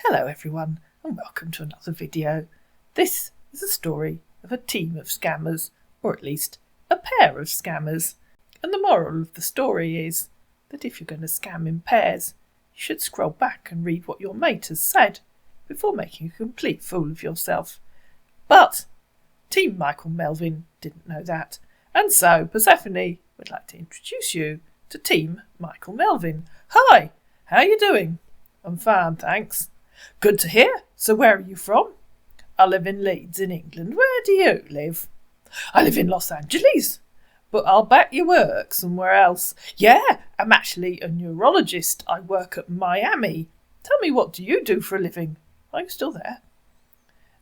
Hello everyone, and welcome to another video. This is a story of a team of scammers, or at least a pair of scammers. And the moral of the story is that if you're going to scam in pairs, you should scroll back and read what your mate has said before making a complete fool of yourself. But Team Michael Melvin didn't know that, and so Persephone would like to introduce you to Team Michael Melvin. Hi, how are you doing? I'm fine, thanks. Good to hear. So where are you from? I live in Leeds in England. Where do you live? I live in Los Angeles. But I'll bet you work somewhere else. Yeah, I'm actually a neurologist. I work at Miami. Tell me, what do you do for a living? Are you still there?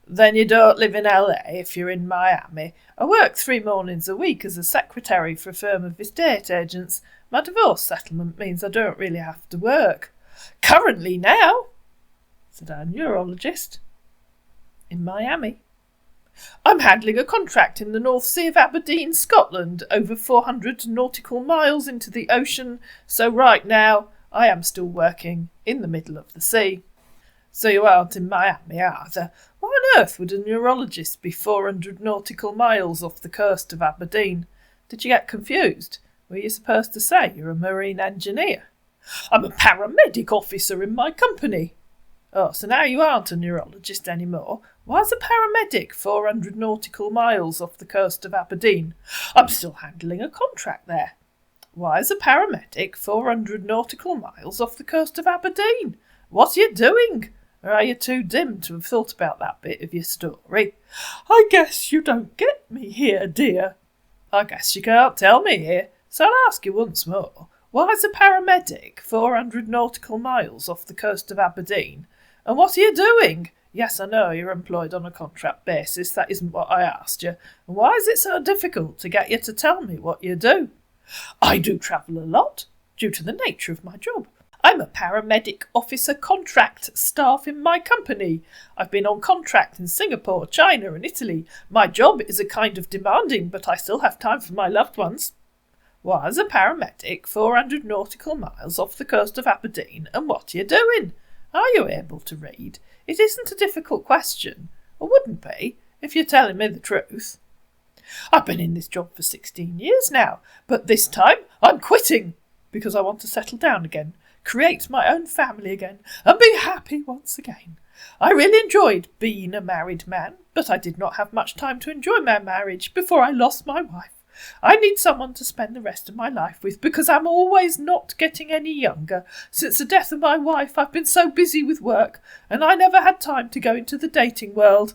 Then you don't live in LA if you're in Miami. I work 3 mornings a week as a secretary for a firm of estate agents. My divorce settlement means I don't really have to work. Currently now, said our neurologist, in Miami. I'm handling a contract in the North Sea of Aberdeen, Scotland, over 400 nautical miles into the ocean, so right now I am still working in the middle of the sea. So you aren't in Miami either. Why on earth would a neurologist be 400 nautical miles off the coast of Aberdeen? Did you get confused? Were you supposed to say you're a marine engineer? I'm a paramedic officer in my company. Oh, so now you aren't a neurologist anymore. Why's a paramedic 400 nautical miles off the coast of Aberdeen? I'm still handling a contract there. Why is a paramedic 400 nautical miles off the coast of Aberdeen? What are you doing? Or are you too dim to have thought about that bit of your story? I guess you don't get me here, dear. I guess you can't tell me here, so I'll ask you once more. Why is a paramedic 400 nautical miles off the coast of Aberdeen? And what are you doing? Yes, I know you're employed on a contract basis. That isn't what I asked you. And why is it so difficult to get you to tell me what you do? I do travel a lot, due to the nature of my job. I'm a paramedic officer contract staff in my company. I've been on contract in Singapore, China and Italy. My job is a kind of demanding, but I still have time for my loved ones. Why is a paramedic 400 nautical miles off the coast of Aberdeen, and what are you doing? Are you able to read? It isn't a difficult question, or wouldn't be, if you're telling me the truth. I've been in this job for 16 years now, but this time I'm quitting, because I want to settle down again, create my own family again, and be happy once again. I really enjoyed being a married man, but I did not have much time to enjoy my marriage before I lost my wife. I need someone to spend the rest of my life with, because I'm always not getting any younger. Since the death of my wife, I've been so busy with work, and I never had time to go into the dating world.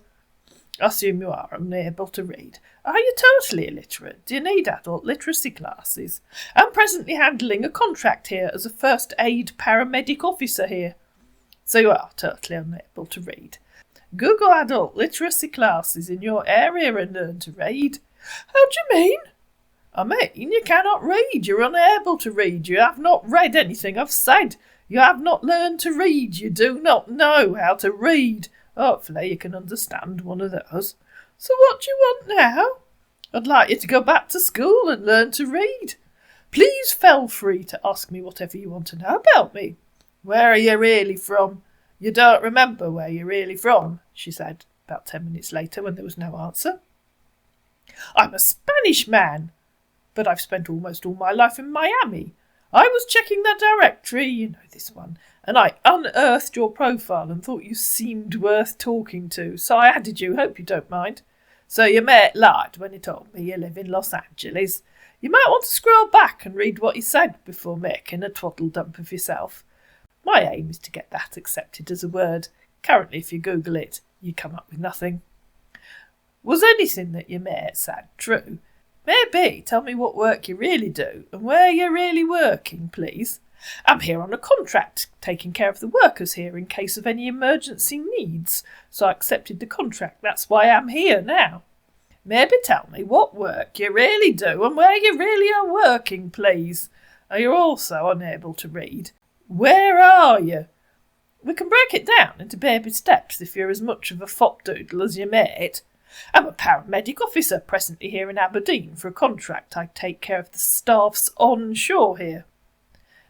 I assume you are unable to read. Are you totally illiterate? Do you need adult literacy classes? I'm presently handling a contract here as a first aid paramedic officer here. So you are totally unable to read. Google adult literacy classes in your area and learn to read. How do you mean? I mean, you cannot read. You're unable to read. You have not read anything I've said. You have not learned to read. You do not know how to read. Hopefully you can understand one of those. So what do you want now? I'd like you to go back to school and learn to read. Please feel free to ask me whatever you want to know about me. Where are you really from? You don't remember where you're really from, she said about 10 minutes later when there was no answer. I'm a Spanish man, but I've spent almost all my life in Miami. I was checking the directory, you know this one, and I unearthed your profile and thought you seemed worth talking to, so I added you. Hope you don't mind. So your mate lied when he told me you live in Los Angeles. You might want to scroll back and read what he said before making a twaddle dump of yourself. My aim is to get that accepted as a word. Currently, if you Google it, you come up with nothing. Was anything that your mate said true? Maybe tell me what work you really do and where you're really working, please. I'm here on a contract, taking care of the workers here in case of any emergency needs, so I accepted the contract. That's why I'm here now. Maybe tell me what work you really do and where you really are working, please. Are you also unable to read? Where are you? We can break it down into baby steps if you're as much of a fopdoodle as your mate. I'm a paramedic officer presently here in Aberdeen for a contract. I take care of the staffs on shore here.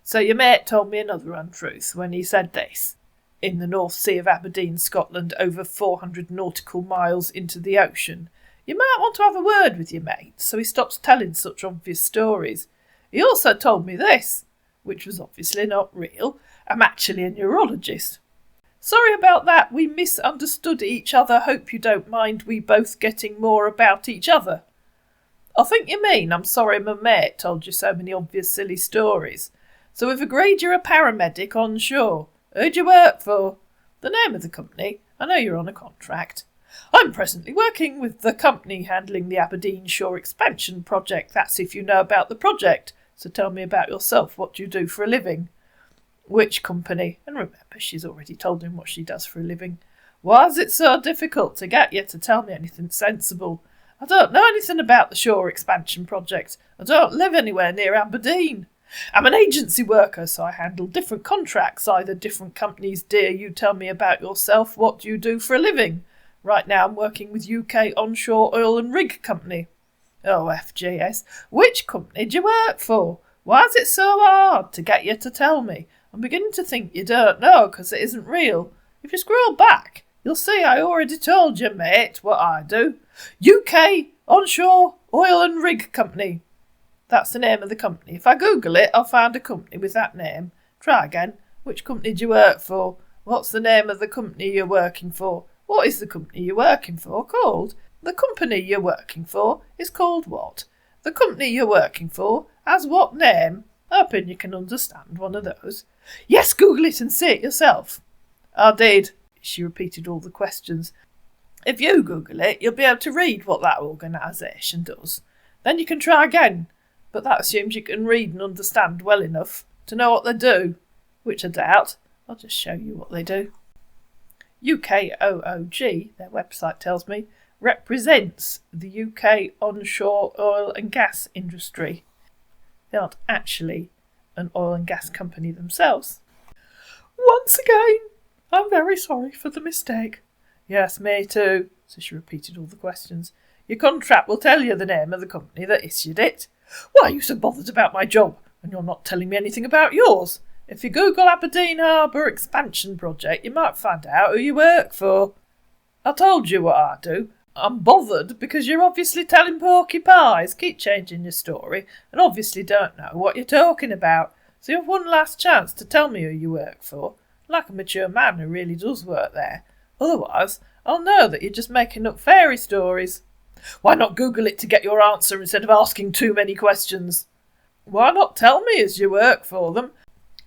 So your mate told me another untruth when he said this. in the North Sea of Aberdeen, Scotland, over 400 nautical miles into the ocean. You might want to have a word with your mate so he stops telling such obvious stories. He also told me this, which was obviously not real. I'm actually a neurologist. Sorry about that, we misunderstood each other. Hope you don't mind we both getting more about each other. I think you mean I'm sorry my mate told you so many obvious silly stories. So we've agreed you're a paramedic on shore. Who'd you work for? The name of the company. I know you're on a contract. I'm presently working with the company handling the Aberdeen Shore Expansion project. That's if you know about the project. So tell me about yourself. What do you do for a living? Which company? And remember, she's already told him what she does for a living. Why is it so difficult to get you to tell me anything sensible? I don't know anything about the Shore Expansion project. I don't live anywhere near Aberdeen. I'm an agency worker, so I handle different contracts, either different companies. Dear, you tell me about yourself. What do you do for a living? Right now I'm working with UK Onshore Oil and Rig Company. Oh, FGS. Which company do you work for? Why is it so hard to get you to tell me? I'm beginning to think you don't know because it isn't real. If you scroll back, you'll see I already told you, mate, what I do. UK Onshore Oil and Rig Company. That's the name of the company. If I Google it, I'll find a company with that name. Try again. Which company do you work for? What's the name of the company you're working for? What is the company you're working for called? The company you're working for is called what? The company you're working for has what name? Hoping you can understand one of those. Yes, Google it and see it yourself. I did. She repeated all the questions. If you Google it, you'll be able to read what that organisation does. Then you can try again. But that assumes you can read and understand well enough to know what they do, which I doubt. I'll just show you what they do. UKOOG, their website tells me, represents the UK onshore oil and gas industry. They aren't actually an oil and gas company themselves. Once again, I'm very sorry for the mistake. Yes, me too, so she repeated all the questions. Your contract will tell you the name of the company that issued it. Why are you so bothered about my job, and you're not telling me anything about yours? If you Google Aberdeen Harbour Expansion Project, you might find out who you work for. I told you what I do. I'm bothered because you're obviously telling porky pies. Keep changing your story and obviously don't know what you're talking about. So you have one last chance to tell me who you work for, like a mature man who really does work there. Otherwise, I'll know that you're just making up fairy stories. Why not Google it to get your answer instead of asking too many questions? Why not tell me as you work for them?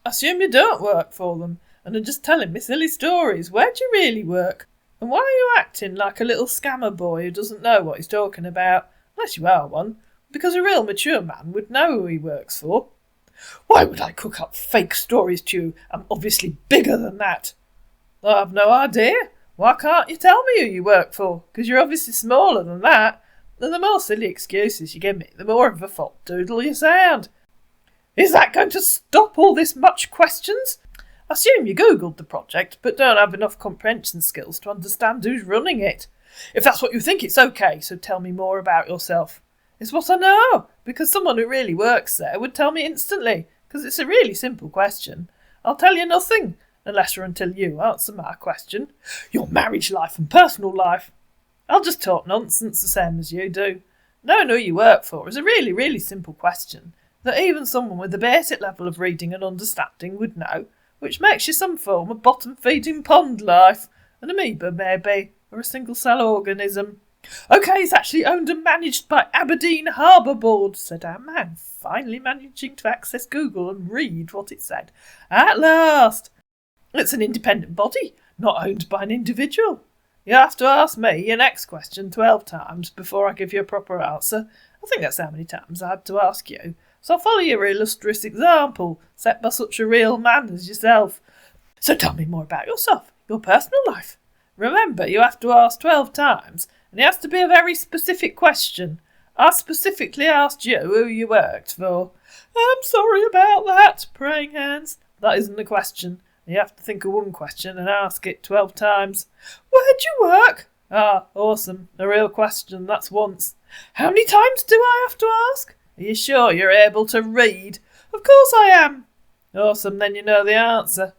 Assume you don't work for them and are just telling me silly stories. Where do you really work? And why are you acting like a little scammer boy who doesn't know what he's talking about? Unless you are one, because a real mature man would know who he works for. Why would I cook up fake stories to you? I'm obviously bigger than that. I have no idea. Why can't you tell me who you work for? Because you're obviously smaller than that. And the more silly excuses you give me, the more of a fop doodle you sound. Is that going to stop all this much questions? Assume you Googled the project, but don't have enough comprehension skills to understand who's running it. If that's what you think, it's okay, so tell me more about yourself. It's what I know, because someone who really works there would tell me instantly, because it's a really simple question. I'll tell you nothing, unless or until you answer my question. Your marriage life and personal life. I'll just talk nonsense the same as you do. Knowing who you work for is a really, really simple question that even someone with a basic level of reading and understanding would know, which makes you some form of bottom-feeding pond life, an amoeba maybe, or a single-cell organism. OK, it's actually owned and managed by Aberdeen Harbour Board, said our man, finally managing to access Google and read what it said. At last! It's an independent body, not owned by an individual. You have to ask me your next question 12 times before I give you a proper answer. I think that's how many times I had to ask you. So I'll follow your illustrious example, set by such a real man as yourself. So tell me more about yourself, your personal life. Remember, you have to ask 12 times, and it has to be a very specific question. I specifically asked you who you worked for. I'm sorry about that, praying hands. That isn't a question. You have to think of one question and ask it 12 times. Where'd you work? Ah, awesome. A real question, that's once. How many times do I have to ask? Are you sure you're able to read? Of course I am. Awesome, then you know the answer.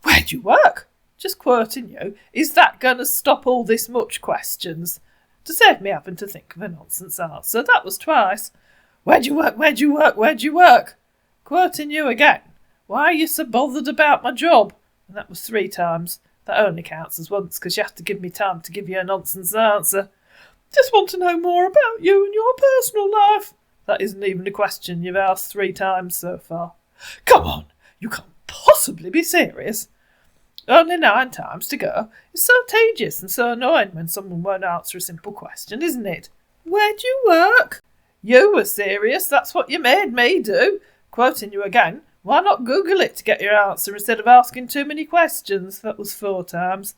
Where'd you work? Just quoting you, is that going to stop all this much questions? To save me having to think of a nonsense answer, that was twice. Where'd you work, where'd you work, where'd you work? Quoting you again. Why are you so bothered about my job? And that was 3 times. That only counts as once, because you have to give me time to give you a nonsense answer. Just want to know more about you and your personal life. That isn't even a question you've asked 3 times so far. Come on, you can't possibly be serious. Only 9 times to go. It's so tedious and so annoying when someone won't answer a simple question, isn't it? Where'd you work? You were serious, that's what you made me do. Quoting you again, why not Google it to get your answer instead of asking too many questions? That was 4 times.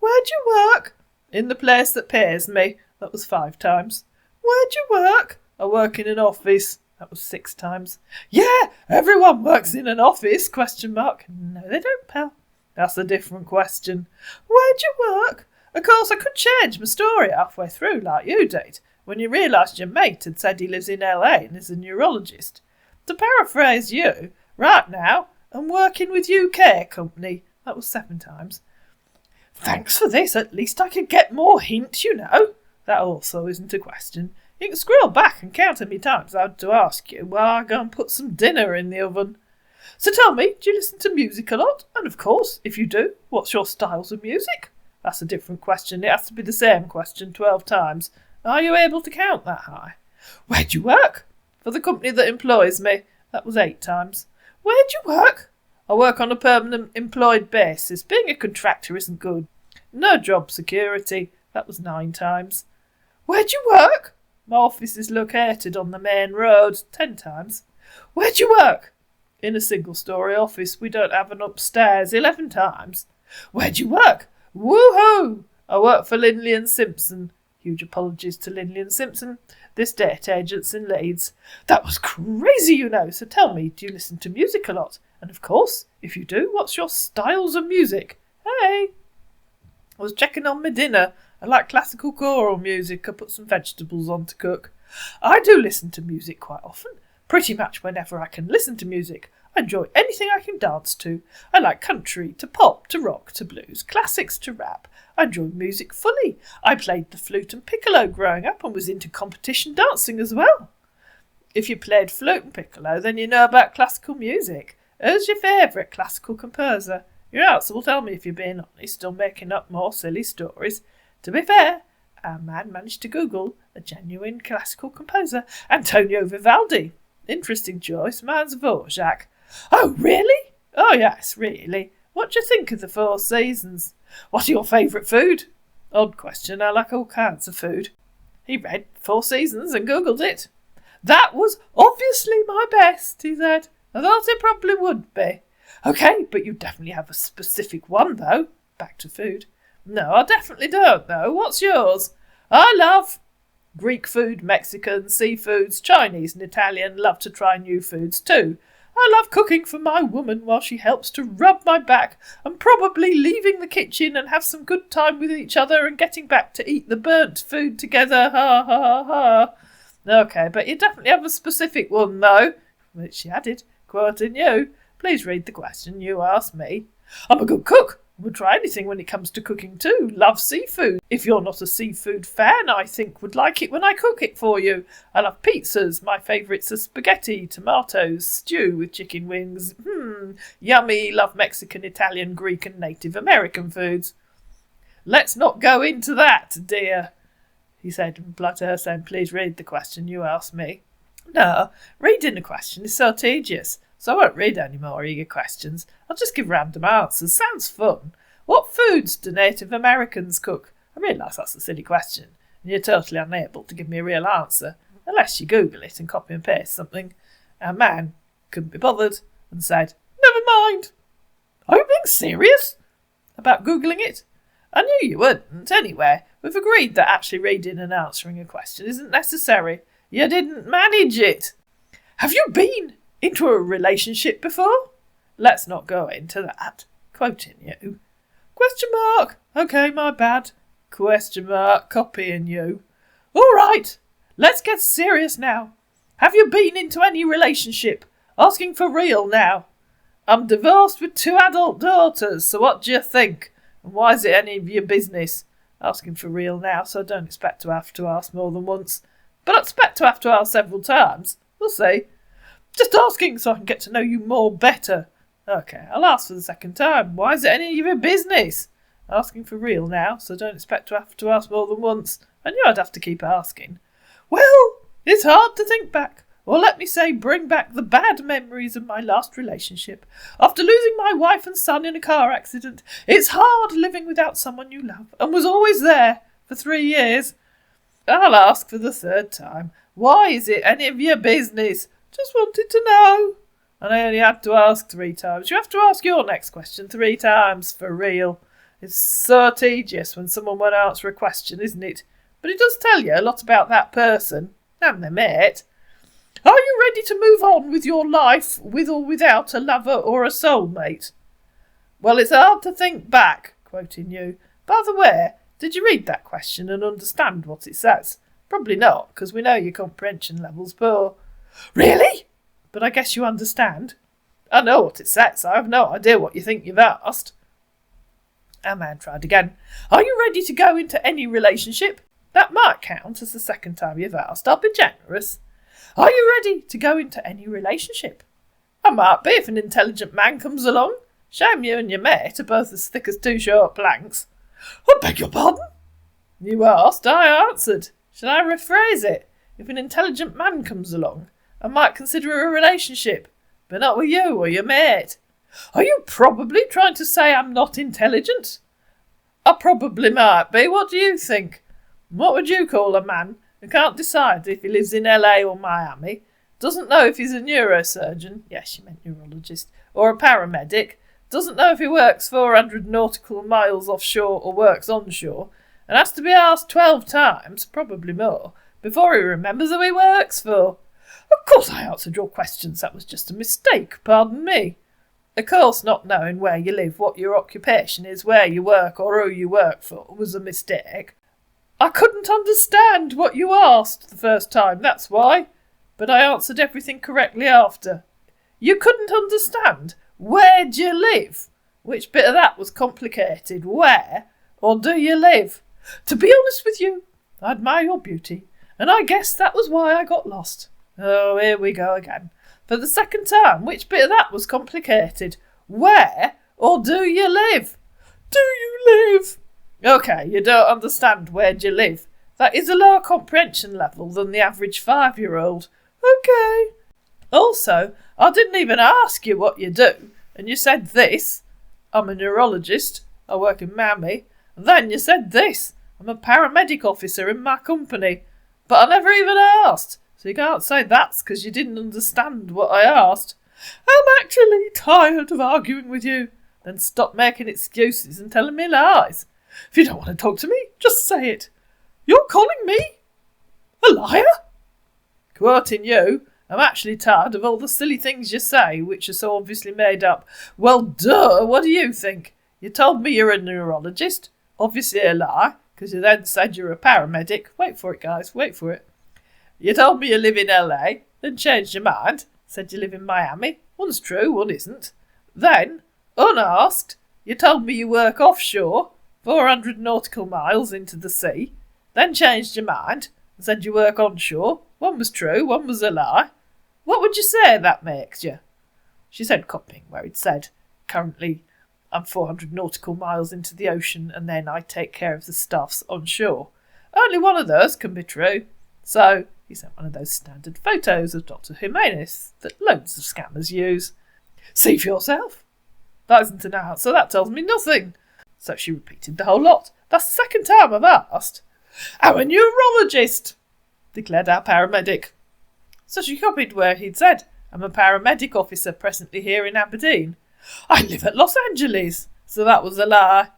Where'd you work? In the place that pays me. That was 5 times. Where'd you work? I work in an office. That was 6 times. Yeah, everyone works in an office, ? No, they don't, pal. That's a different question. Where'd you work? Of course, I could change my story halfway through like you did, when you realised your mate had said he lives in LA and is a neurologist. To paraphrase you, right now, I'm working with UK company. That was 7 times. Thanks for this, at least I could get more hints, you know. That also isn't a question. You can scroll back and count how many times I had to ask you while I go and put some dinner in the oven. So tell me, do you listen to music a lot? And of course, if you do, what's your styles of music? That's a different question. It has to be the same question 12 times. Are you able to count that high? Where'd you work? For the company that employs me. That was 8 times. Where'd you work? I work on a permanent employed basis. Being a contractor isn't good. No job security. That was 9 times. Where'd you work? My office is located on the main road. 10 times. Where'd you work? In a single-storey office. We don't have an upstairs. 11 times. Where'd you work? Woohoo! I work for Linley and Simpson. Huge apologies to Linley and Simpson. The estate agents in Leeds. That was crazy, you know. So tell me, do you listen to music a lot? And of course, if you do, what's your styles of music? Hey! I was checking on my dinner. I like classical choral music. I put some vegetables on to cook. I do listen to music quite often. Pretty much whenever I can listen to music. I enjoy anything I can dance to. I like country, to pop, to rock, to blues, classics to rap. I enjoy music fully. I played the flute and piccolo growing up and was into competition dancing as well. If you played flute and piccolo, then you know about classical music. Who's your favourite classical composer? Your answer will tell me if you're being honest or making up more silly stories. To be fair, our man managed to Google a genuine classical composer, Antonio Vivaldi. Interesting choice. Mine's Dvorak. Oh, really? Oh, yes, really. What do you think of the 4 seasons? What are your favourite food? Odd question. I like all kinds of food. He read 4 seasons and Googled it. That was obviously my best, he said. I thought it probably would be. OK, but you definitely have a specific one, though. Back to food. No, I definitely don't, though. What's yours? I love Greek food, Mexican, seafoods, Chinese and Italian. Love to try new foods too. I love cooking for my woman while she helps to rub my back and probably leaving the kitchen and have some good time with each other and getting back to eat the burnt food together. Ha ha ha. OK, but you definitely have a specific one though. Which she added, quoting you. Please read the question you asked me. I'm a good cook. Would try anything when it comes to cooking too. Love seafood. If you're not a seafood fan, I think would like it when I cook it for you. I love pizzas. My favourites are spaghetti, tomatoes, stew with chicken wings. Yummy. Love Mexican, Italian, Greek and Native American foods. Let's not go into that, dear, he said in reply to her saying, please read the question you asked me. No, reading the question is so tedious. So I won't read any more eager questions. I'll just give random answers. Sounds fun. What foods do Native Americans cook? I realise that's a silly question, and you're totally unable to give me a real answer, unless you Google it and copy and paste something. Our man couldn't be bothered and said, never mind. Are you being serious about Googling it? I knew you wouldn't. Anyway, we've agreed that actually reading and answering a question isn't necessary. You didn't manage it. Have you been into a relationship before? Let's not go into that. Quoting you. Question mark. OK, my bad. Question mark. Copying you. All right. Let's get serious now. Have you been into any relationship? Asking for real now. I'm divorced with 2 adult daughters, so what do you think? And why is it any of your business? Asking for real now, so I don't expect to have to ask more than once. But I expect to have to ask several times. We'll see. Just asking so I can get to know you more better. Okay, I'll ask for the second time. Why is it any of your business? Asking for real now, so I don't expect to have to ask more than once. I knew I'd have to keep asking. Well, it's hard to think back, or let me say bring back the bad memories of my last relationship. After losing my wife and son in a car accident, it's hard living without someone you love, and was always there for 3 years. I'll ask for the third time. Why is it any of your business? Just wanted to know. And I only had to ask 3 times. You have to ask your next question 3 times, for real. It's so tedious when someone won't answer a question, isn't it? But it does tell you a lot about that person and their mate. Are you ready to move on with your life, with or without a lover or a soulmate? Well, it's hard to think back, quoting you. By the way, did you read that question and understand what it says? Probably not, because we know your comprehension level's poor. Really? But I guess you understand. I know what it says. I have no idea what you think you've asked. Our man tried again. Are you ready to go into any relationship? That might count as the second time you've asked. I'll be generous. Are you ready to go into any relationship? I might be if an intelligent man comes along. Shame you and your mate are both as thick as 2 short planks. I beg your pardon? You asked, I answered. Shall I rephrase it? If an intelligent man comes along, I might consider a relationship, but not with you or your mate. Are you probably trying to say I'm not intelligent? I probably might be. What do you think? What would you call a man who can't decide if he lives in LA or Miami, doesn't know if he's a neurosurgeon, yes, she meant neurologist, or a paramedic, doesn't know if he works 400 nautical miles offshore or works onshore, and has to be asked 12 times, probably more, before he remembers who he works for? Of course I answered your questions. That was just a mistake. Pardon me. Of course not knowing where you live, what your occupation is, where you work, or who you work for was a mistake. I couldn't understand what you asked the first time, that's why. But I answered everything correctly after. You couldn't understand? Where do you live? Which bit of that was complicated? Where? Or do you live? To be honest with you, I admire your beauty, and I guess that was why I got lost. Oh, here we go again. For the second time, which bit of that was complicated? Where or do you live? Do you live? Okay, you don't understand where do you live. That is a lower comprehension level than the average 5-year-old. Okay. Also, I didn't even ask you what you do, and you said this. I'm a neurologist. I work in Miami. And then you said this. I'm a paramedic officer in my company. But I never even asked. So you can't say that's because you didn't understand what I asked. I'm actually tired of arguing with you. Then stop making excuses and telling me lies. If you don't want to talk to me, just say it. You're calling me a liar? Quoting you, I'm actually tired of all the silly things you say, which are so obviously made up. Well, duh, what do you think? You told me you're a neurologist. Obviously a lie, because you then said you're a paramedic. Wait for it, guys, wait for it. You told me you live in LA, then changed your mind, said you live in Miami. One's true, one isn't. Then, unasked, you told me you work offshore, 400 nautical miles into the sea, then changed your mind and said you work onshore. One was true, one was a lie. What would you say that makes you? She said copying where he'd said, currently I'm 400 nautical miles into the ocean and then I take care of the stuffs onshore. Only one of those can be true. So he sent one of those standard photos of Dr. Jimenez that loads of scammers use. See for yourself. That isn't an answer, that tells me nothing. So she repeated the whole lot. That's the second time I've asked. I'm a neurologist, declared our paramedic. So she copied where he'd said, I'm a paramedic officer presently here in Aberdeen. I live at Los Angeles. So that was a lie.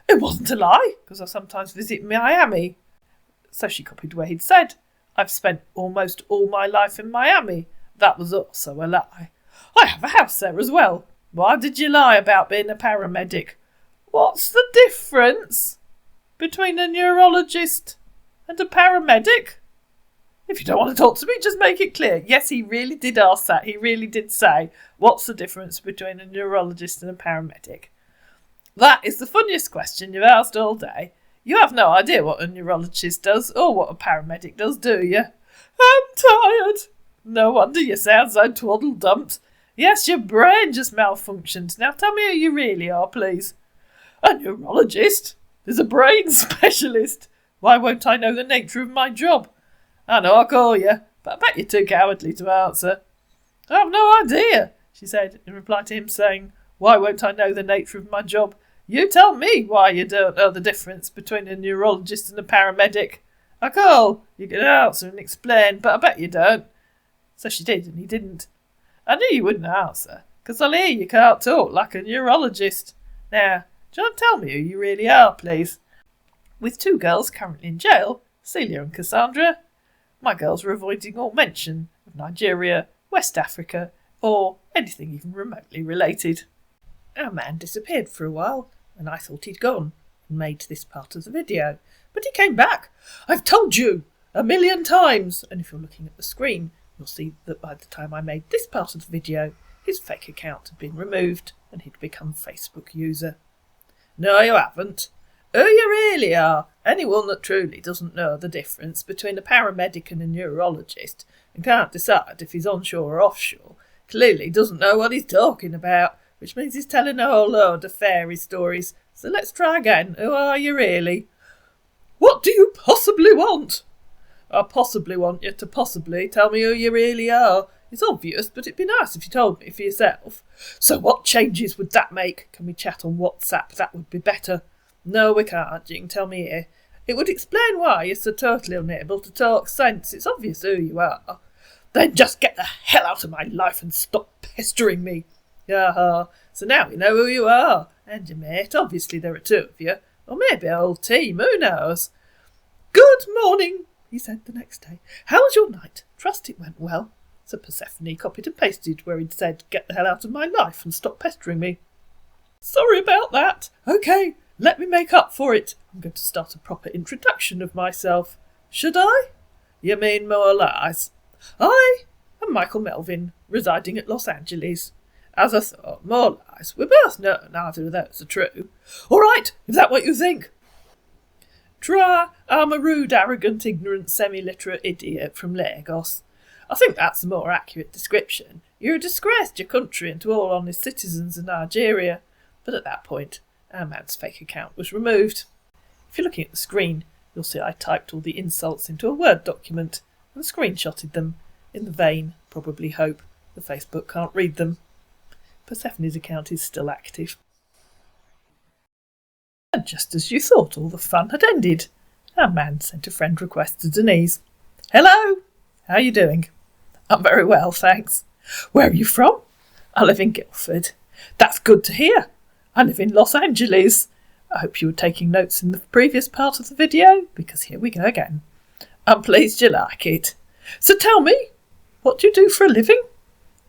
It wasn't a lie, because I sometimes visit Miami. So she copied where he'd said, I've spent almost all my life in Miami. That was also a lie. I have a house there as well. Why did you lie about being a paramedic? What's the difference between a neurologist and a paramedic? If you don't want to talk to me, just make it clear. Yes, he really did ask that. He really did say, what's the difference between a neurologist and a paramedic? That is the funniest question you've asked all day. You have no idea what a neurologist does or what a paramedic does, do you? I'm tired. No wonder you sound so twaddle-dumped. Yes, your brain just malfunctioned. Now tell me who you really are, please. A neurologist is a brain specialist. Why won't I know the nature of my job? I know I'll call you, but I bet you're too cowardly to answer. I have no idea, she said, in reply to him saying, why won't I know the nature of my job? You tell me why you don't know the difference between a neurologist and a paramedic. I call, you can answer and explain, but I bet you don't. So she did, and he didn't. I knew you wouldn't answer, because I'll hear you can't talk like a neurologist. Now, do you want to tell me who you really are, please? With 2 girls currently in jail, Celia and Cassandra, my girls were avoiding all mention of Nigeria, West Africa, or anything even remotely related. Our man disappeared for a while, and I thought he'd gone and made this part of the video. But he came back. I've told you 1,000,000 times. And if you're looking at the screen, you'll see that by the time I made this part of the video, his fake account had been removed and he'd become a Facebook user. No, you haven't. Who you really are, anyone that truly doesn't know the difference between a paramedic and a neurologist and can't decide if he's onshore or offshore, clearly doesn't know what he's talking about, which means he's telling a whole load of fairy stories. So let's try again. Who are you really? What do you possibly want? I possibly want you to possibly tell me who you really are. It's obvious, but it'd be nice if you told me for yourself. So what changes would that make? Can we chat on WhatsApp? That would be better. No, we can't. You can tell me here. It would explain why you're so totally unable to talk sense. It's obvious who you are. Then just get the hell out of my life and stop pestering me. Aha, so now we know who you are. And your mate. Obviously there are 2 of you. Or maybe a whole team, who knows? Good morning, he said the next day. How was your night? Trust it went well. So Persephone copied and pasted where he'd said, get the hell out of my life and stop pestering me. Sorry about that. OK, let me make up for it. I'm going to start a proper introduction of myself. Should I? You mean more lies? I am Michael Melvin, residing at Los Angeles. As I thought, more lies. We both know neither of those are true. All right, is that what you think? Try, I'm a rude, arrogant, ignorant, semi-literate idiot from Lagos. I think that's a more accurate description. You're a disgrace to your country and to all honest citizens of Nigeria. But at that point, our man's fake account was removed. If you're looking at the screen, you'll see I typed all the insults into a Word document and screenshotted them, in the vain, probably hope, that Facebook can't read them. Persephone's account is still active. And just as you thought all the fun had ended, our man sent a friend request to Denise. Hello, how are you doing? I'm very well, thanks. Where are you from? I live in Guildford. That's good to hear. I live in Los Angeles. I hope you were taking notes in the previous part of the video, because here we go again. I'm pleased you like it. So tell me, what do you do for a living?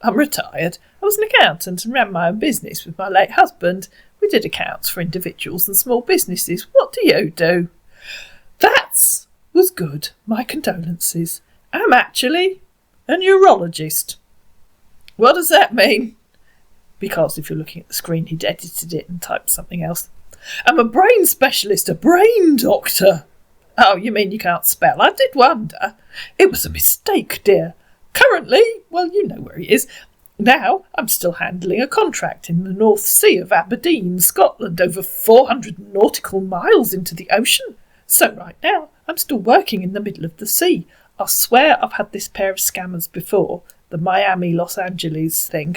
I'm retired. I was an accountant and ran my own business with my late husband. We did accounts for individuals and small businesses. What do you do? That was good. My condolences. I'm actually a neurologist. What does that mean? Because if you're looking at the screen, he'd edited it and typed something else. I'm a brain specialist, a brain doctor. Oh, you mean you can't spell? I did wonder. It was a mistake, dear. Currently, well, you know where he is. Now, I'm still handling a contract in the North Sea of Aberdeen, Scotland, over 400 nautical miles into the ocean. So right now, I'm still working in the middle of the sea. I swear I've had this pair of scammers before, the Miami-Los Angeles thing,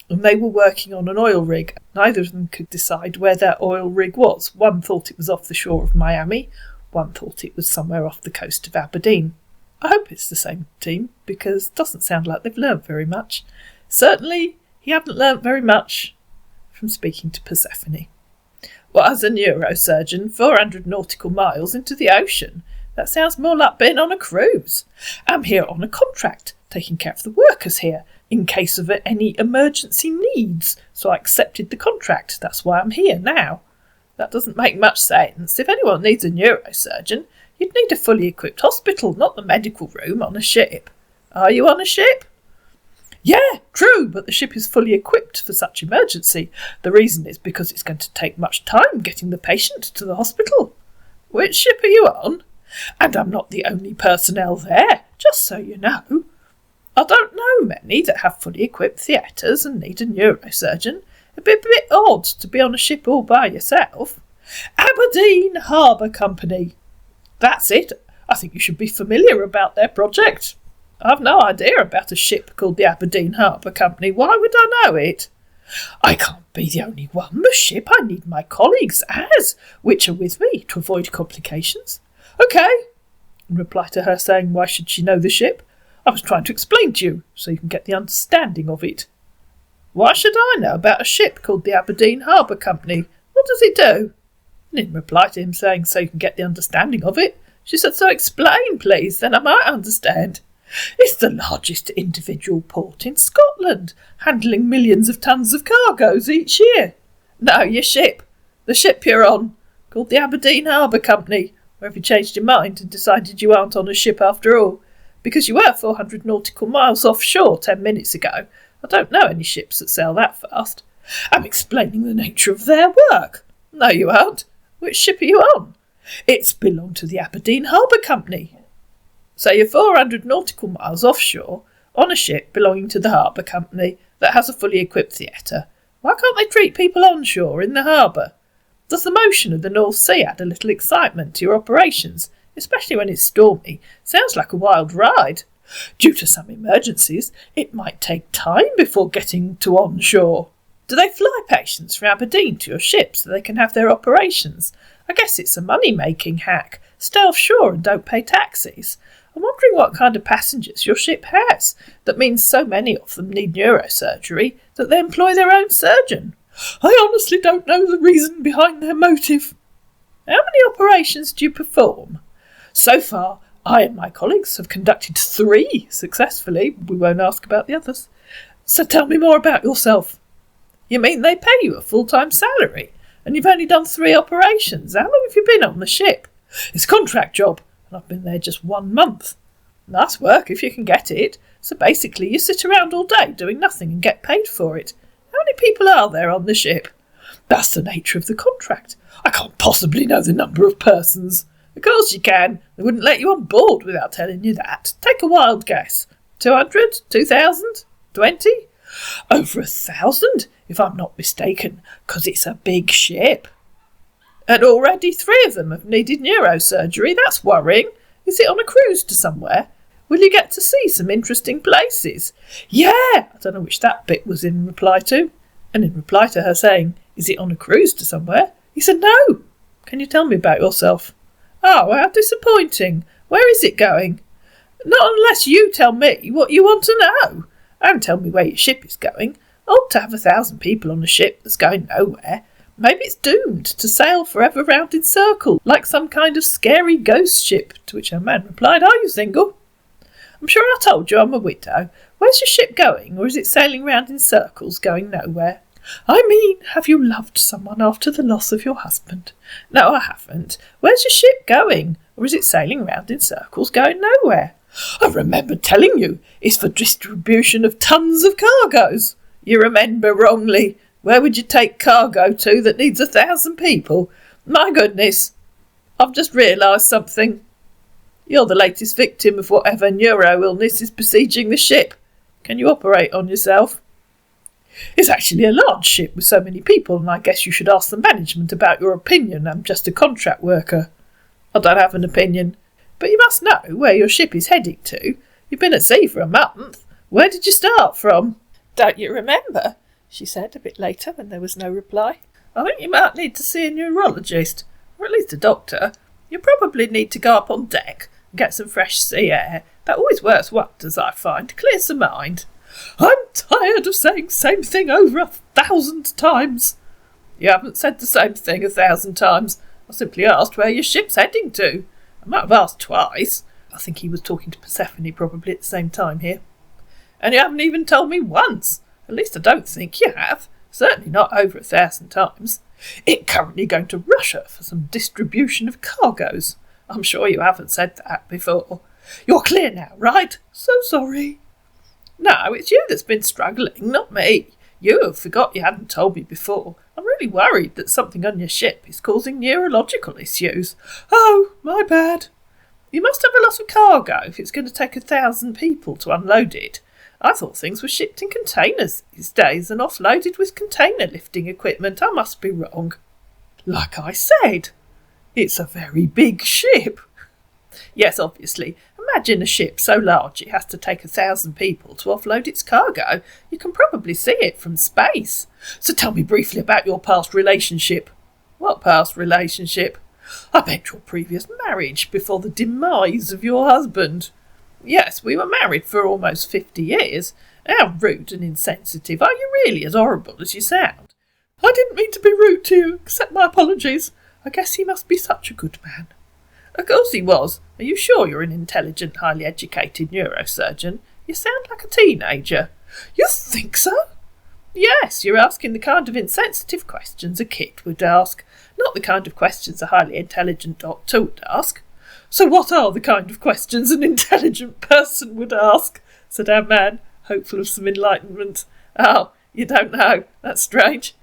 and they were working on an oil rig. Neither of them could decide where their oil rig was. One thought it was off the shore of Miami, one thought it was somewhere off the coast of Aberdeen. I hope it's the same team, because it doesn't sound like they've learnt very much. Certainly, he hadn't learnt very much from speaking to Persephone. Well, as a neurosurgeon, 400 nautical miles into the ocean. That sounds more like being on a cruise. I'm here on a contract, taking care of the workers here, in case of any emergency needs. So I accepted the contract. That's why I'm here now. That doesn't make much sense. If anyone needs a neurosurgeon, you'd need a fully equipped hospital, not the medical room on a ship. Are you on a ship? Yeah, true, but the ship is fully equipped for such emergency. The reason is because it's going to take much time getting the patient to the hospital. Which ship are you on? And I'm not the only personnel there, just so you know. I don't know many that have fully equipped theatres and need a neurosurgeon. It'd be a bit odd to be on a ship all by yourself. Aberdeen Harbour Company. That's it. I think you should be familiar about their project. I've no idea about a ship called the Aberdeen Harbour Company. Why would I know it? I can't be the only one. The ship I need my colleagues which are with me to avoid complications. Okay, in reply to her saying why should she know the ship, I was trying to explain to you so you can get the understanding of it. Why should I know about a ship called the Aberdeen Harbour Company? What does it do? And in reply to him saying so you can get the understanding of it, she said, so explain, please, then I might understand. It's the largest individual port in Scotland, handling millions of tons of cargoes each year. No, your ship. The ship you're on, called the Aberdeen Harbour Company. Or have you changed your mind and decided you aren't on a ship after all? Because you were 400 nautical miles offshore 10 minutes ago. I don't know any ships that sail that fast. I'm explaining the nature of their work. No, you aren't. Which ship are you on? It's belonged to the Aberdeen Harbour Company. So you're 400 nautical miles offshore on a ship belonging to the Harbour Company that has a fully equipped theatre. Why can't they treat people onshore in the harbour? Does the motion of the North Sea add a little excitement to your operations, especially when it's stormy? Sounds like a wild ride. Due to some emergencies, it might take time before getting to onshore. Do they fly patients from Aberdeen to your ship so they can have their operations? I guess it's a money-making hack. Stay offshore and don't pay taxis. I'm wondering what kind of passengers your ship has. That means so many of them need neurosurgery that they employ their own surgeon. I honestly don't know the reason behind their motive. How many operations do you perform? So far, I and my colleagues have conducted 3 successfully. We won't ask about the others. So tell me more about yourself. You mean they pay you a full-time salary, and you've only done 3 operations? How long have you been on the ship? It's a contract job, and I've been there just 1 month. Nice work if you can get it. So basically you sit around all day doing nothing and get paid for it. How many people are there on the ship? That's the nature of the contract. I can't possibly know the number of persons. Of course you can. They wouldn't let you on board without telling you that. Take a wild guess. 200? 2,000? 20? Over 1,000, if I'm not mistaken, 'cause it's a big ship. And already 3 of them have needed neurosurgery. That's worrying. Is it on a cruise to somewhere? Will you get to see some interesting places? Yeah! I don't know which that bit was in reply to. And in reply to her saying, is it on a cruise to somewhere? He said, no. Can you tell me about yourself? Oh, how disappointing. Where is it going? Not unless you tell me what you want to know. And tell me where your ship is going. Odd to have 1,000 people on a ship that's going nowhere. Maybe it's doomed to sail forever round in circles, like some kind of scary ghost ship. To which her man replied, are you single? I'm sure I told you I'm a widow. Where's your ship going, or is it sailing round in circles, going nowhere? I mean, have you loved someone after the loss of your husband? No, I haven't. Where's your ship going, or is it sailing round in circles, going nowhere? I remember telling you, it's for distribution of tons of cargoes. You remember wrongly. Where would you take cargo to that needs 1,000 people? My goodness, I've just realised something. You're the latest victim of whatever neuro-illness is besieging the ship. Can you operate on yourself? It's actually a large ship with so many people, and I guess you should ask the management about your opinion. I'm just a contract worker. I don't have an opinion. But you must know where your ship is heading to. You've been at sea for a month. Where did you start from? Don't you remember? She said a bit later when there was no reply. I think you might need to see a neurologist, or at least a doctor. You probably need to go up on deck and get some fresh sea air. That always works wonders, I find. Clears the mind. I'm tired of saying same thing over 1,000 times. You haven't said the same thing 1,000 times. I simply asked where your ship's heading to. I might have asked twice. I think he was talking to Persephone probably at the same time here. And you haven't even told me once. At least I don't think you have. Certainly not over 1,000 times. It's currently going to Russia for some distribution of cargoes. I'm sure you haven't said that before. You're clear now, right? So sorry. No, it's you that's been struggling, not me. You have forgot you hadn't told me before. I'm really worried that something on your ship is causing neurological issues. Oh, my bad. You must have a lot of cargo if it's going to take 1,000 people to unload it. I thought things were shipped in containers these days and offloaded with container lifting equipment. I must be wrong. Like I said, it's a very big ship. Yes, obviously. Imagine a ship so large it has to take 1,000 people to offload its cargo. You can probably see it from space. So tell me briefly about your past relationship. What past relationship? I meant your previous marriage before the demise of your husband. Yes, we were married for almost 50 years. How rude and insensitive. Are you really as horrible as you sound? I didn't mean to be rude to you. Accept my apologies. I guess he must be such a good man. Of course he was. Are you sure you're an intelligent, highly educated neurosurgeon? You sound like a teenager. You think so? Yes, you're asking the kind of insensitive questions a kid would ask, not the kind of questions a highly intelligent doctor would ask. So what are the kind of questions an intelligent person would ask? Said our man, hopeful of some enlightenment. Oh, you don't know. That's strange.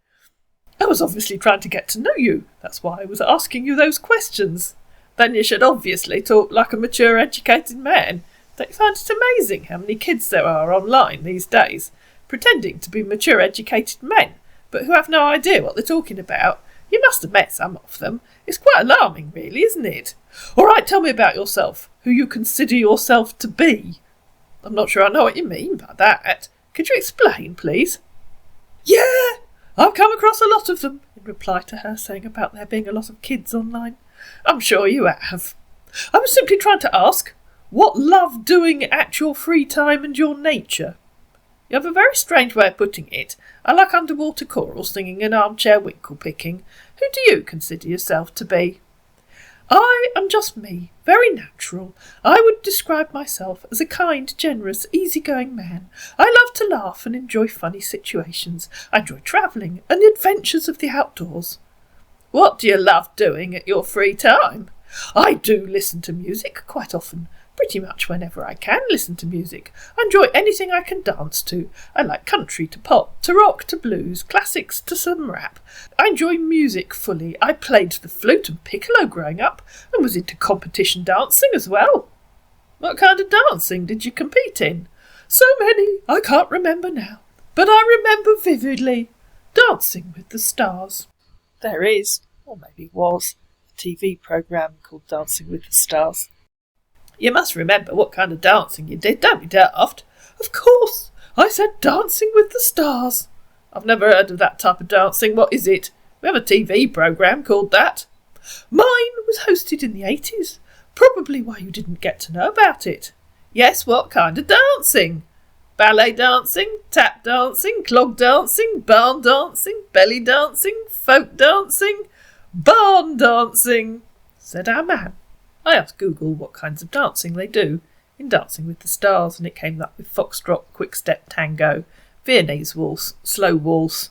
I was obviously trying to get to know you. That's why I was asking you those questions. Then you should obviously talk like a mature, educated man. Don't you find it amazing how many kids there are online these days, pretending to be mature, educated men, but who have no idea what they're talking about? You must have met some of them. It's quite alarming, really, isn't it? All right, tell me about yourself, who you consider yourself to be. I'm not sure I know what you mean by that. Could you explain, please? Yeah, I've come across a lot of them, in reply to her saying about there being a lot of kids online. I'm sure you have. I was simply trying to ask, what love doing at your free time and your nature? You have a very strange way of putting it. I like underwater choral singing and armchair winkle picking. Who do you consider yourself to be? I am just me, very natural. I would describe myself as a kind, generous, easygoing man. I love to laugh and enjoy funny situations. I enjoy travelling and the adventures of the outdoors. What do you love doing at your free time? I do listen to music quite often. Pretty much whenever I can listen to music. I enjoy anything I can dance to. I like country to pop, to rock to blues, classics to some rap. I enjoy music fully. I played the flute and piccolo growing up and was into competition dancing as well. What kind of dancing did you compete in? So many, I can't remember now. But I remember vividly Dancing with the Stars. There is, or maybe was, a TV programme called Dancing with the Stars. You must remember what kind of dancing you did, don't be daft. Of course, I said Dancing with the Stars. I've never heard of that type of dancing. What is it? We have a TV programme called that. Mine was hosted in the 80s. Probably why you didn't get to know about it. Yes, what kind of dancing? Ballet dancing, tap dancing, clog dancing, barn dancing, belly dancing, folk dancing, barn dancing, said our man. I asked Google what kinds of dancing they do in Dancing with the Stars, and it came up with foxtrot, quick-step tango, Viennese waltz, slow waltz,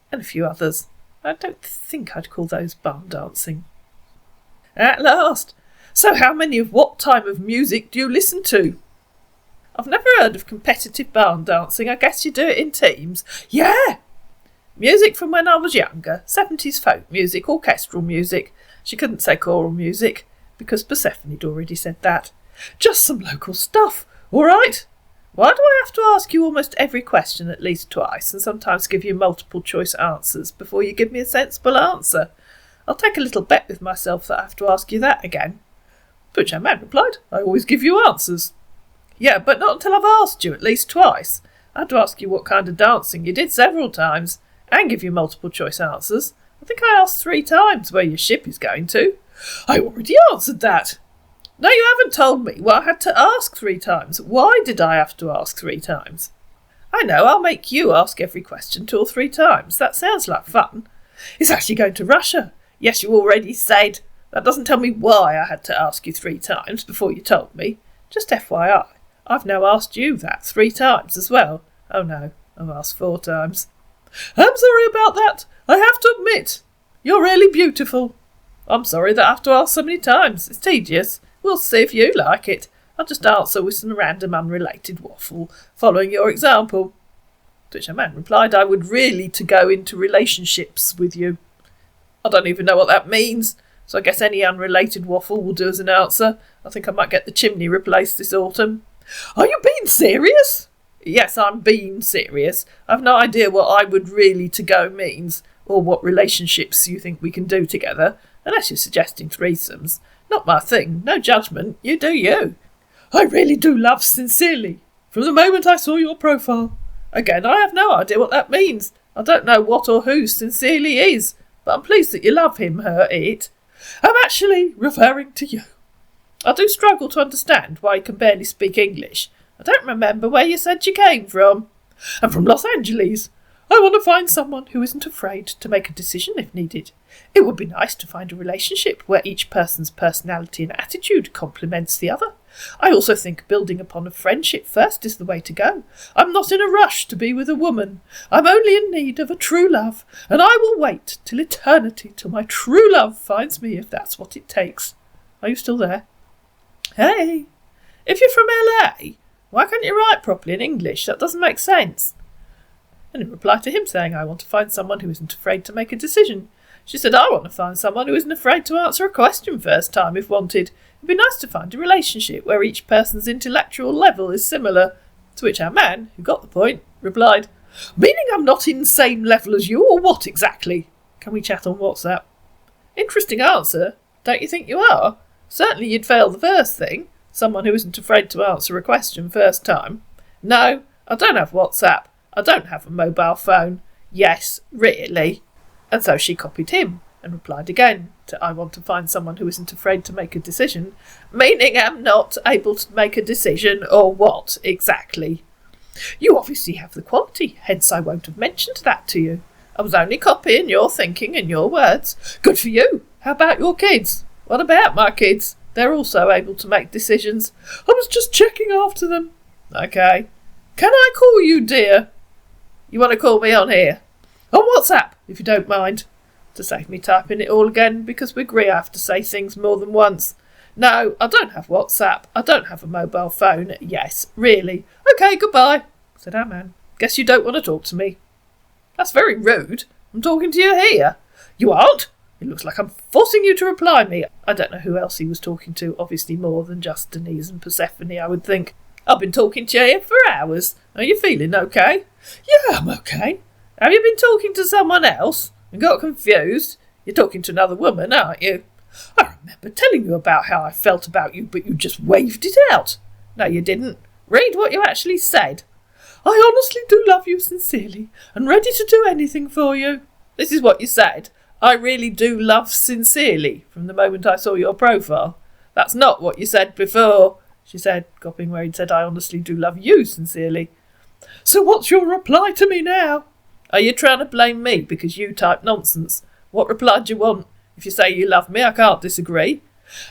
and a few others. I don't think I'd call those barn dancing. At last! So how many of what type of music do you listen to? I've never heard of competitive barn dancing. I guess you do it in teams. Yeah! Music from when I was younger. 70s folk music, orchestral music. She couldn't say choral music, because Persephone had already said that. Just some local stuff, all right? Why do I have to ask you almost every question at least twice, and sometimes give you multiple choice answers before you give me a sensible answer? I'll take a little bet with myself that I have to ask you that again. But your man replied, I always give you answers. Yeah, but not until I've asked you at least twice. I had to ask you what kind of dancing you did several times, and give you multiple choice answers. I think I asked 3 times where your ship is going to. I already answered that. No, you haven't told me. Well, I had to ask 3 times. Why did I have to ask 3 times? I know, I'll make you ask every question 2 or 3 times. That sounds like fun. It's actually going to Russia. Yes, you already said. That doesn't tell me why I had to ask you 3 times before you told me. Just FYI, I've now asked you that 3 times as well. Oh no, I've asked 4 times. I'm sorry about that. I have to admit, you're really beautiful. I'm sorry that I have to ask so many times. It's tedious. We'll see if you like it. I'll just answer with some random unrelated waffle, following your example. To which a man replied, I would really to go into relationships with you. I don't even know what that means, so I guess any unrelated waffle will do as an answer. I think I might get the chimney replaced this autumn. Are you being serious? Yes, I'm being serious. I've no idea what I would really to go means, or what relationships you think we can do together, unless you're suggesting threesomes. Not my thing, no judgment, you do you. I really do love sincerely, from the moment I saw your profile. Again, I have no idea what that means. I don't know what or who sincerely is, but I'm pleased that you love him, her, it. I'm actually referring to you. I do struggle to understand why you can barely speak English. I don't remember where you said you came from. I'm from Los Angeles. I want to find someone who isn't afraid to make a decision if needed. It would be nice to find a relationship where each person's personality and attitude complements the other. I also think building upon a friendship first is the way to go. I'm not in a rush to be with a woman. I'm only in need of a true love, and I will wait till eternity till my true love finds me if that's what it takes. Are you still there? Hey, if you're from LA, why can't you write properly in English? That doesn't make sense. And in reply to him saying, I want to find someone who isn't afraid to make a decision, she said, I want to find someone who isn't afraid to answer a question first time if wanted. It'd be nice to find a relationship where each person's intellectual level is similar. To which our man, who got the point, replied, Meaning I'm not in same level as you, or what exactly? Can we chat on WhatsApp? Interesting answer. Don't you think you are? Certainly you'd fail the first thing. Someone who isn't afraid to answer a question first time. No, I don't have WhatsApp. I don't have a mobile phone. Yes, really. And so she copied him and replied again to I want to find someone who isn't afraid to make a decision, meaning I'm not able to make a decision, or what exactly? You obviously have the quality, hence I won't have mentioned that to you. I was only copying your thinking and your words. Good for you. How about your kids? What about my kids? They're also able to make decisions. I was just checking after them. Okay. Can I call you dear? You want to call me on here? On WhatsApp, if you don't mind. To save me typing it all again, because we agree I have to say things more than once. No, I don't have WhatsApp. I don't have a mobile phone. Yes, really. Okay, goodbye, said our man. Guess you don't want to talk to me. That's very rude. I'm talking to you here. You aren't? It looks like I'm forcing you to reply me. I don't know who else he was talking to, obviously more than just Denise and Persephone, I would think. I've been talking to you here for hours. Are you feeling okay? Yeah, I'm okay. Have you been talking to someone else and got confused? You're talking to another woman, aren't you? I remember telling you about how I felt about you, but you just waved it out. No, you didn't. Read what you actually said. I honestly do love you sincerely and ready to do anything for you. This is what you said. I really do love sincerely from the moment I saw your profile. That's not what you said before, she said, copying where he'd said, I honestly do love you sincerely. So what's your reply to me now? Are you trying to blame me because you type nonsense? What reply do you want? If you say you love me, I can't disagree.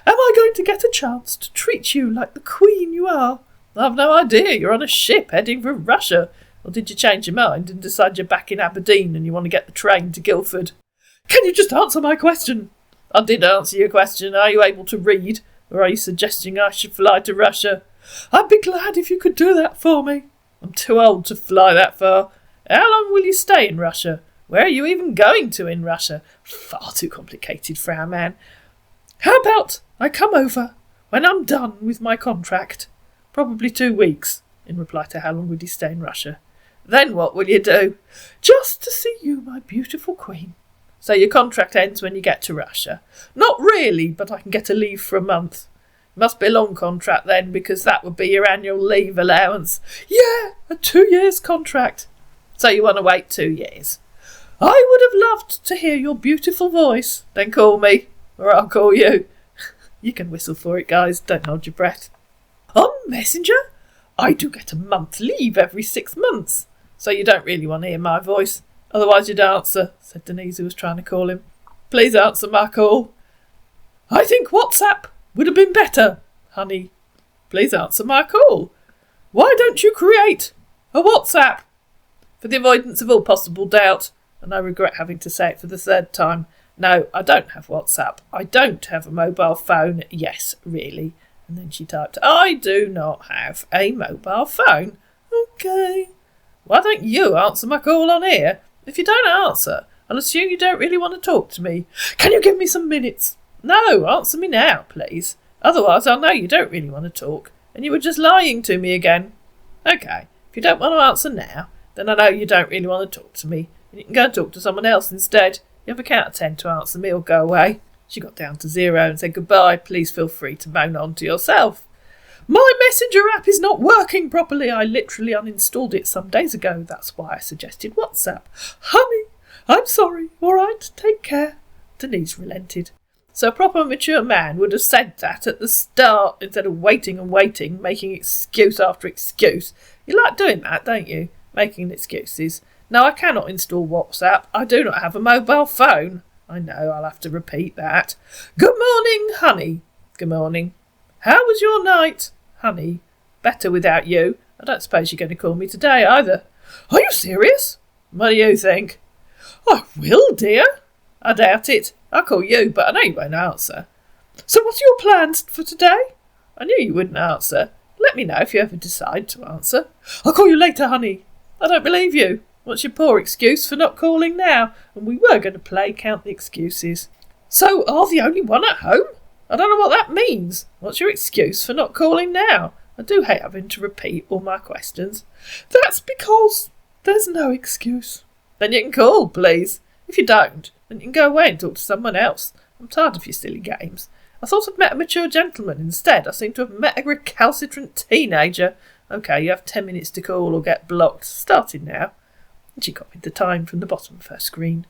Am I going to get a chance to treat you like the queen you are? I've no idea. You're on a ship heading for Russia. Or did you change your mind and decide you're back in Aberdeen and you want to get the train to Guildford? Can you just answer my question? I did answer your question. Are you able to read? Or are you suggesting I should fly to Russia? I'd be glad if you could do that for me. I'm too old to fly that far. How long will you stay in Russia? Where are you even going to in Russia? Far too complicated for our man. How about I come over when I'm done with my contract? Probably 2 weeks, in reply to how long would he stay in Russia. Then what will you do? Just to see you, my beautiful queen. So your contract ends when you get to Russia? Not really, but I can get a leave for a month. It must be a long contract then, because that would be your annual leave allowance. Yeah, a 2 years contract. So you want to wait 2 years? I would have loved to hear your beautiful voice. Then call me, or I'll call you. You can whistle for it, guys. Don't hold your breath. On Messenger? I do get a month leave every 6 months. So you don't really want to hear my voice. Otherwise you'd answer, said Denise, who was trying to call him. Please answer my call. I think WhatsApp would have been better, honey. Please answer my call. Why don't you create a WhatsApp? For the avoidance of all possible doubt, and I regret having to say it for the 3rd time, no, I don't have WhatsApp. I don't have a mobile phone. Yes, really. And then she typed, I do not have a mobile phone. Okay. Why don't you answer my call on here? If you don't answer, I'll assume you don't really want to talk to me. Can you give me some minutes? No, answer me now, please. Otherwise I'll know you don't really want to talk, and you were just lying to me again. Okay, if you don't want to answer now, then I know you don't really want to talk to me, and you can go and talk to someone else instead. You have a count of 10 to answer me or go away. She got down to 0 and said goodbye. Please feel free to moan on to yourself. My messenger app is not working properly. I literally uninstalled it some days ago. That's why I suggested WhatsApp. Honey, I'm sorry. All right, take care. Denise relented. So a proper mature man would have said that at the start instead of waiting and waiting, making excuse after excuse. You like doing that, don't you? Making excuses. No, I cannot install WhatsApp. I do not have a mobile phone. I know, I'll have to repeat that. Good morning, honey. Good morning. How was your night, honey? Better without you. I don't suppose you're going to call me today either. Are you serious? What do you think? I will, dear. I doubt it. I'll call you, but I know you won't answer. So what's your plans for today? I knew you wouldn't answer. Let me know if you ever decide to answer. I'll call you later, honey. I don't believe you. What's your poor excuse for not calling now? And we were going to play Count the Excuses. So, are the only one at home? I don't know what that means. What's your excuse for not calling now? I do hate having to repeat all my questions. That's because there's no excuse. Then you can call, please. If you don't, then you can go away and talk to someone else. I'm tired of your silly games. I thought I'd met a mature gentleman. Instead, I seem to have met a recalcitrant teenager. Okay, you have 10 minutes to call or get blocked. Starting now. And she copied the time from the bottom of her screen.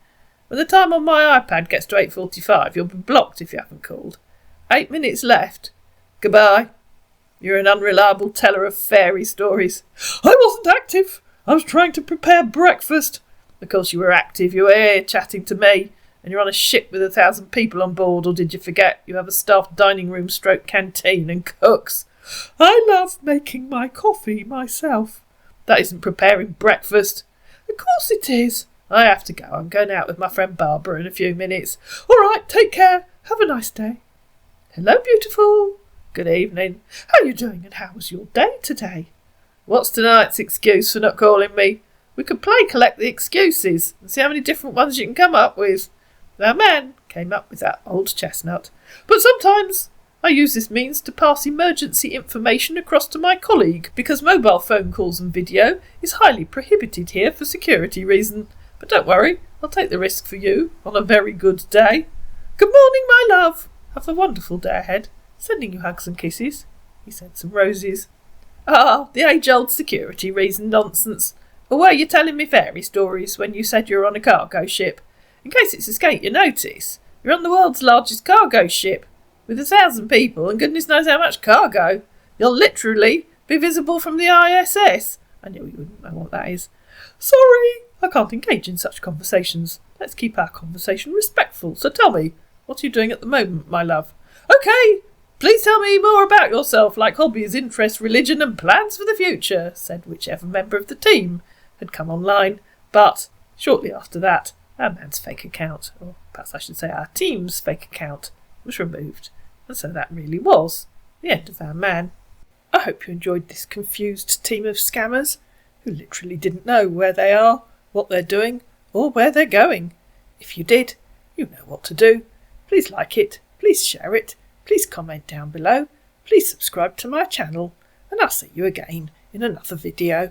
When the time on my iPad gets to 8:45, you'll be blocked if you haven't called. 8 minutes left. Goodbye. You're an unreliable teller of fairy stories. I wasn't active. I was trying to prepare breakfast. Of course you were active. You were here chatting to me. And you're on a ship with 1,000 people on board, or did you forget you have a staff dining room / canteen and cooks? I love making my coffee myself. That isn't preparing breakfast. Of course it is. I have to go. I'm going out with my friend Barbara in a few minutes. All right, take care. Have a nice day. Hello, beautiful. Good evening. How are you doing and how was your day today? What's tonight's excuse for not calling me? We could play Collect the Excuses and see how many different ones you can come up with. That man came up with that old chestnut. But sometimes I use this means to pass emergency information across to my colleague, because mobile phone calls and video is highly prohibited here for security reasons. But don't worry, I'll take the risk for you on a very good day. Good morning, my love. Have a wonderful day ahead. Sending you hugs and kisses. He sent some roses. Ah, the age-old security reason nonsense. Or were you telling me fairy stories when you said you were on a cargo ship? In case it's escaped your notice, you're on the world's largest cargo ship, with 1,000 people and goodness knows how much cargo. You'll literally be visible from the ISS. I knew you wouldn't know what that is. Sorry, I can't engage in such conversations. Let's keep our conversation respectful. So tell me, what are you doing at the moment, my love? Okay, please tell me more about yourself, like hobbies, interests, religion and plans for the future, said whichever member of the team had come online. But shortly after that, our man's fake account, or perhaps I should say our team's fake account, was removed. And so that really was the end of our man. I hope you enjoyed this confused team of scammers who literally didn't know where they are, what they're doing, or where they're going. If you did, you know what to do. Please like it, please share it, please comment down below, please subscribe to my channel, and I'll see you again in another video.